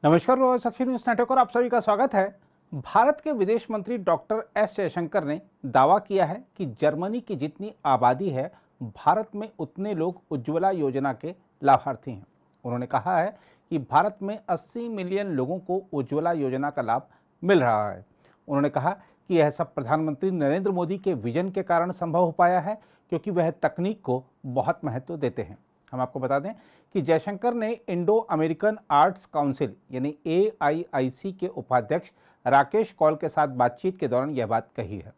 नमस्कार, साक्षी news network और आप सभी का स्वागत है। भारत के विदेश मंत्री डॉक्टर एस जयशंकर ने दावा किया है कि जर्मनी की जितनी आबादी है, भारत में उतने लोग उज्ज्वला योजना के लाभार्थी हैं। उन्होंने कहा है कि भारत में 80 मिलियन लोगों को उज्ज्वला योजना का लाभ मिल रहा है। उन्होंने कहा कि यह सब प्रधानमंत्री नरेंद्र मोदी के विजन के कारण संभव हो पाया है, क्योंकि वह तकनीक को बहुत महत्व देते हैं। हम आपको बता दें कि जयशंकर ने इंडो अमेरिकन आर्ट्स काउंसिल यानी AIIC के उपाध्यक्ष राकेश कौल के साथ बातचीत के दौरान यह बात कही है।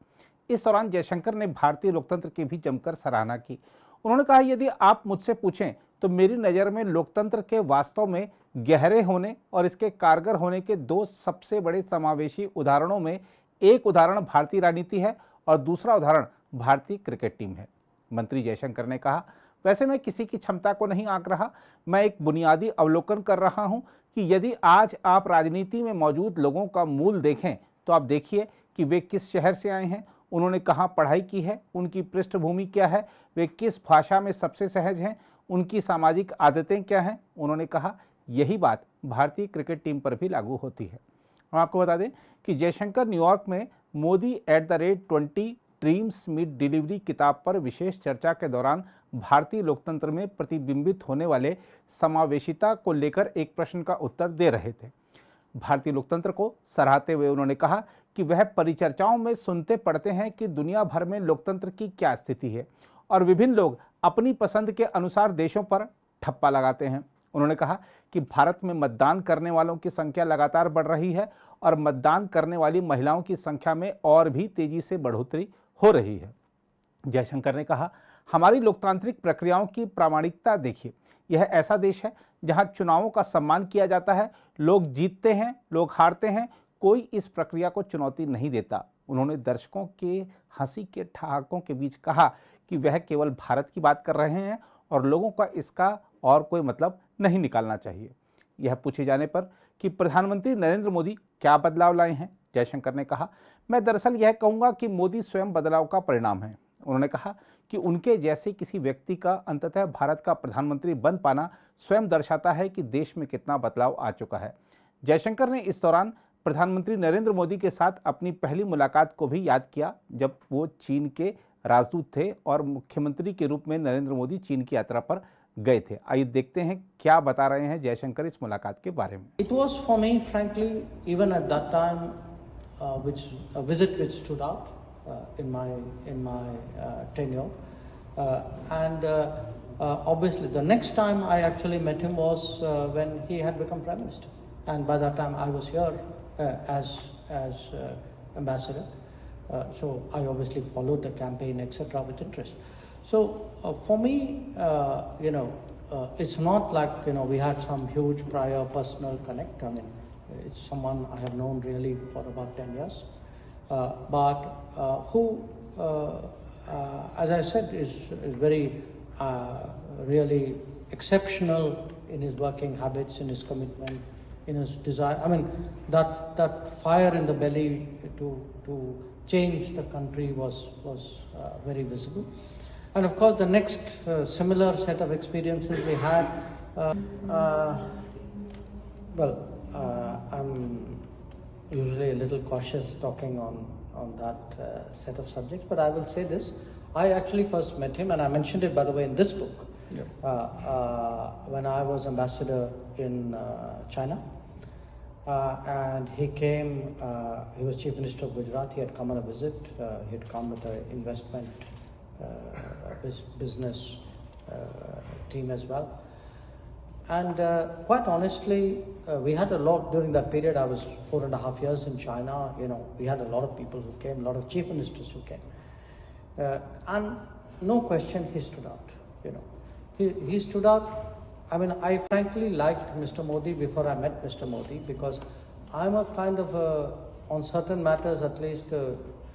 इस दौरान जयशंकर ने भारतीय लोकतंत्र की भी जमकर सराहना की। उन्होंने कहा, यदि आप मुझसे पूछें तो मेरी नज़र में लोकतंत्र के वास्तव में गहरे होने और इसके कारगर होने के दो सबसे बड़े समावेशी उदाहरणों में एक उदाहरण भारतीय राजनीति है और दूसरा उदाहरण भारतीय क्रिकेट टीम है। मंत्री जयशंकर ने कहा, वैसे मैं किसी की क्षमता को नहीं आंक रहा, मैं एक बुनियादी अवलोकन कर रहा हूं कि यदि आज आप राजनीति में मौजूद लोगों का मूल देखें तो आप देखिए कि वे किस शहर से आए हैं, उन्होंने कहाँ पढ़ाई की है, उनकी पृष्ठभूमि क्या है, वे किस भाषा में सबसे सहज हैं, उनकी सामाजिक आदतें क्या हैं। उन्होंने कहा, यही बात भारतीय क्रिकेट टीम पर भी लागू होती है। हम आपको बता दें कि जयशंकर न्यूयॉर्क में मोदी @20 ड्रीम्स मीट डिलीवरी किताब पर विशेष चर्चा के दौरान भारतीय लोकतंत्र में प्रतिबिंबित होने वाले समावेशिता को लेकर एक प्रश्न का उत्तर दे रहे थे। भारतीय लोकतंत्र को सराहते हुए उन्होंने कहा कि वह परिचर्चाओं में सुनते पढ़ते हैं कि दुनिया भर में लोकतंत्र की क्या स्थिति है और विभिन्न लोग अपनी पसंद के अनुसार देशों पर ठप्पा लगाते हैं। उन्होंने कहा कि भारत में मतदान करने वालों की संख्या लगातार बढ़ रही है और मतदान करने वाली महिलाओं की संख्या में और भी तेजी से बढ़ोतरी हो रही है। जयशंकर ने कहा, हमारी लोकतांत्रिक प्रक्रियाओं की प्रामाणिकता देखिए। यह ऐसा देश है जहां चुनावों का सम्मान किया जाता है, लोग जीतते हैं, लोग हारते हैं, कोई इस प्रक्रिया को चुनौती नहीं देता। उन्होंने दर्शकों के हंसी के ठहाकों के बीच कहा कि वह केवल भारत की बात कर रहे हैं और लोगों का इसका और कोई मतलब नहीं निकालना चाहिए। यह पूछे जाने पर कि प्रधानमंत्री नरेंद्र मोदी क्या बदलाव लाए हैं, जयशंकर ने कहा, मैं दरअसल यह कहूँगा कि मोदी स्वयं बदलाव का परिणाम है। उन्होंने कहा कि उनके जैसे किसी व्यक्ति का अंततः भारत का प्रधानमंत्री बन पाना स्वयं दर्शाता है कि देश में कितना बदलाव आ चुका है। जयशंकर ने इस दौरान प्रधानमंत्री नरेंद्र मोदी के साथ अपनी पहली मुलाकात को भी याद किया, जब वो चीन के राजदूत थे और मुख्यमंत्री के रूप में नरेंद्र मोदी चीन की यात्रा पर गए थे। आइए देखते हैं क्या बता रहे हैं जयशंकर इस मुलाकात के बारे में। It was for me, frankly, even at that time, which a visit which stood out in my tenure, and obviously the next time I actually met him was when he had become Prime Minister, and by that time I was here as ambassador. So I obviously followed the campaign, etc., with interest. So for me, it's not like we had some huge prior personal connect. I mean, it's someone I have known really for about 10 years, but who, as I said, is very really exceptional in his working habits, in his commitment, in his desire. I mean, that fire in the belly to change the country was very visible. And of course, the next similar set of experiences we had, I'm usually a little cautious talking on that set of subjects, but I will say this. I actually first met him, and I mentioned it, by the way, in this book, when I was ambassador in China. And he came, he was Chief Minister of Gujarat, he had come on a visit, he had come with an investment business team as well. And quite honestly, we had a lot during that period. I was 4.5 years in China. We had a lot of people who came, a lot of chief ministers who came. And no question, he stood out. He stood out. I mean, I frankly liked Mr. Modi before I met Mr. Modi, because I'm a kind of on certain matters, at least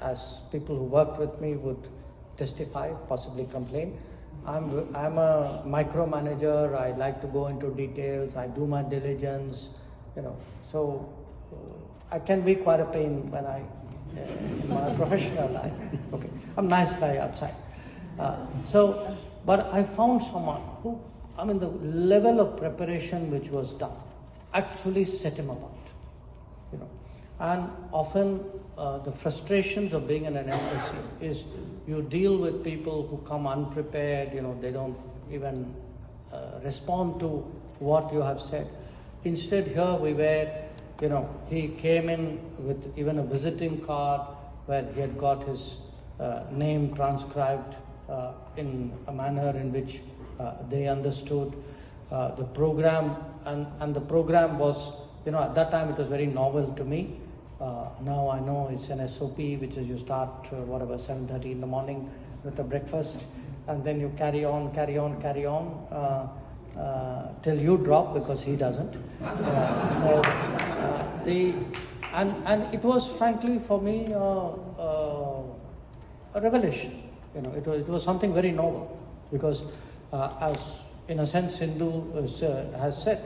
as people who worked with me would testify, possibly complain, I'm a micromanager. I like to go into details. I do my diligence, so I can be quite a pain when in my professional life. Okay, I'm a nice guy outside. But I found someone who, the level of preparation which was done, actually set him apart, you know. And often the frustrations of being in an embassy is you deal with people who come unprepared, you know, they don't even respond to what you have said. Instead, here we were, you know, he came in with even a visiting card where he had got his name transcribed in a manner in which they understood the program, and the program was, you know, at that time it was very novel to me. Now I know it's an SOP, which is you start 7:30 in the morning with a breakfast, and then you carry on till you drop, because he doesn't. And it was frankly for me a revelation. You know, it was something very novel, because as in a sense Sindhu has said,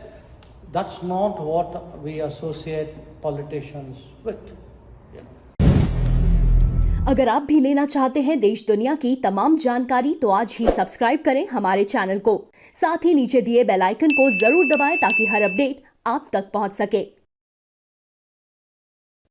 that's not what we associate politicians with. You know. अगर आप भी लेना चाहते हैं देश दुनिया की तमाम जानकारी तो आज ही सब्सक्राइब करें हमारे चैनल को। साथ ही नीचे दिए बेल आइकन को जरूर दबाएं ताकि हर अपडेट आप तक पहुंच सके।